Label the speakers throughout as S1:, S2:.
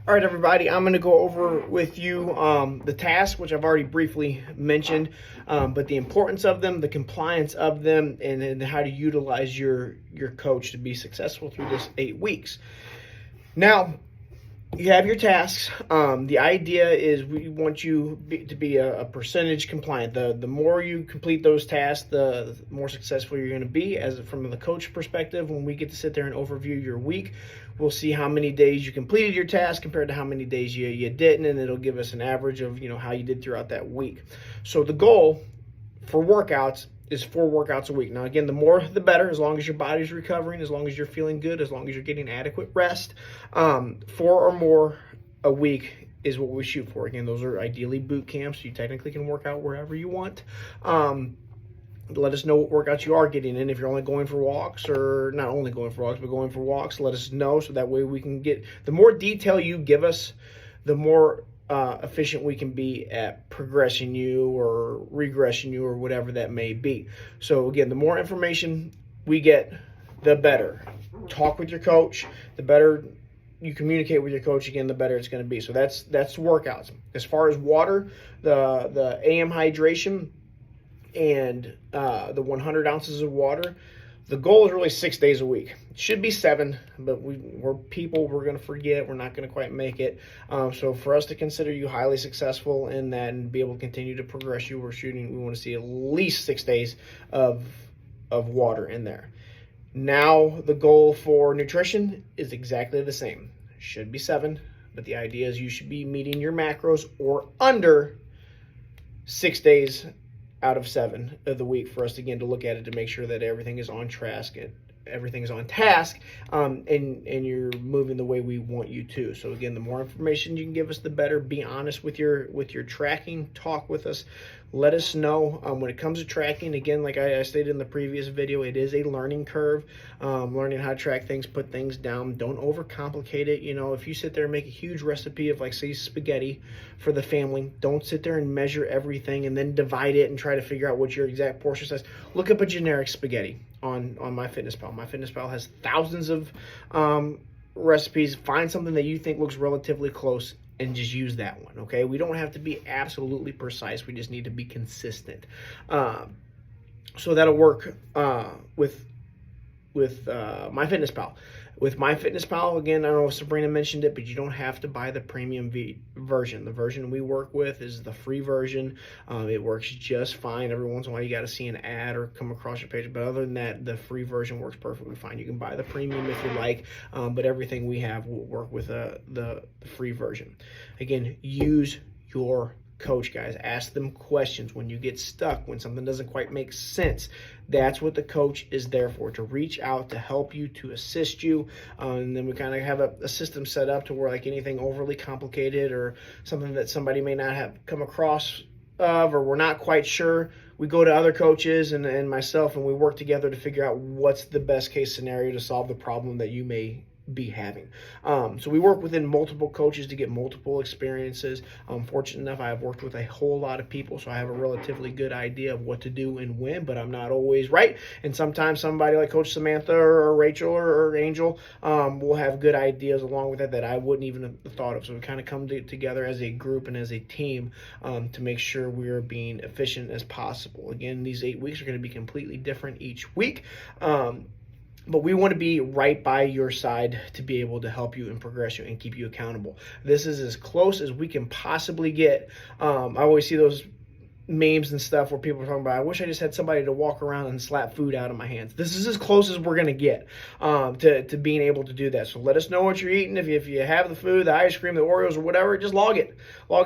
S1: All right, everybody, I'm going to go over with you the tasks, which I've already briefly mentioned, but the importance of them, the compliance of them, and then how to utilize your coach to be successful through this 8 weeks. Now, you have your tasks. The idea is we want you to be a percentage compliant. The more you complete those tasks, the more successful you're going to be. As from the coach perspective, when we get to sit there and overview your week, we'll see how many days you completed your task compared to how many days you didn't, and it'll give us an average of how you did throughout that week. So the goal for workouts is 4 workouts a week. Now, again, the more the better, as long as your body's recovering, as long as you're feeling good, as long as you're getting adequate rest. 4 or more a week is what we shoot for. Again, those are ideally boot camps. You technically can work out wherever you want. Let us know what workouts you are getting in. If you're only going for walks, or not only going for walks, but going for walks, let us know, so that way we can get, the more detail you give us, the more efficient we can be at progressing you or regressing you or whatever that may be. So again, the more information we get, the better. Talk with your coach. The better you communicate with your coach, again, the better it's going to be. So that's workouts. As far as water, the AM hydration and the 100 ounces of water, the goal is really 6 days a week. It should be 7, but we're people, we're going to forget. We're not going to quite make it. So for us to consider you highly successful in that and be able to continue to progress you, we want to see at least 6 days of water in there. Now, the goal for nutrition is exactly the same. It should be 7, but the idea is you should be meeting your macros or under 6 days out of 7 of the week for us, again, to look at it to make sure that everything is on task, and you're moving the way we want you to. So again, the more information you can give us, the better. Be honest with your tracking. Talk with us. Let us know when it comes to tracking. Again, like I stated in the previous video, it is a learning curve. Learning how to track things, put things down. Don't overcomplicate it. If you sit there and make a huge recipe of, like, say, spaghetti for the family, don't sit there and measure everything and then divide it and try to figure out what your exact portion size. Look up a generic spaghetti on MyFitnessPal. MyFitnessPal has thousands of recipes. Find something that you think looks relatively close and just use that one, okay? We don't have to be absolutely precise. We just need to be consistent. So that'll work with MyFitnessPal. With MyFitnessPal, again, I don't know if Sabrina mentioned it, but you don't have to buy the premium version. The version we work with is the free version. It works just fine. Every once in a while, you got to see an ad or come across your page, but other than that, the free version works perfectly fine. You can buy the premium if you like, but everything we have will work with the free version. Again, use your coach, guys. Ask them questions when you get stuck, when something doesn't quite make sense. That's what the coach is there for, to reach out, to help you, to assist you. And then we kind of have a system set up to where, like, anything overly complicated or something that somebody may not have come across of, or we're not quite sure, we go to other coaches and myself, and we work together to figure out what's the best case scenario to solve the problem that you may be having. So we work within multiple coaches to get multiple experiences. I'm fortunate enough, I have worked with a whole lot of people, so I have a relatively good idea of what to do and when, but I'm not always right. And sometimes somebody like Coach Samantha or Rachel or Angel will have good ideas along with that I wouldn't even have thought of. So we kind of come together as a group and as a team to make sure we're being efficient as possible. Again, these 8 weeks are going to be completely different each week. But we want to be right by your side to be able to help you and progress you and keep you accountable. This is as close as we can possibly get. I always see those memes and stuff where people are talking about, I wish I just had somebody to walk around and slap food out of my hands. This is as close as we're going to get to being able to do that. So let us know what you're eating. If you have the food, the ice cream, the Oreos, or whatever, just log it.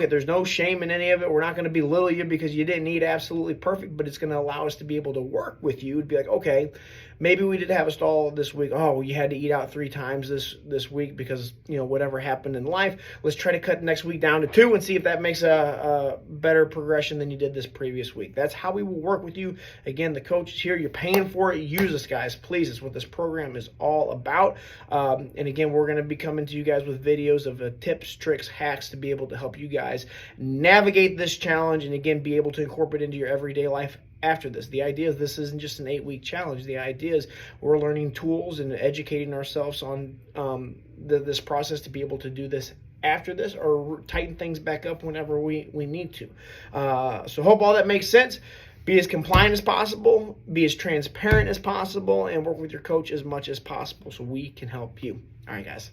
S1: There's no shame in any of it. We're not going to belittle you because you didn't eat absolutely perfect, but it's going to allow us to be able to work with you to be like, okay, maybe we did have a stall this week. Oh, well, you had to eat out 3 times this week because, whatever happened in life. Let's try to cut next week down to 2 and see if that makes a better progression than you did this previous week. That's how we will work with you. Again, the coach is here. You're paying for it. Use us, guys. Please. It's what this program is all about. And again, we're going to be coming to you guys with videos of tips, tricks, hacks to be able to help you guys navigate this challenge and, again, be able to incorporate into your everyday life after this. The idea is this isn't just an 8-week challenge. The idea is we're learning tools and educating ourselves on this process to be able to do this after this, or tighten things back up whenever we need to. So hope all that makes sense. Be as compliant as possible, be as transparent as possible, and work with your coach as much as possible so we can help you. All right, guys.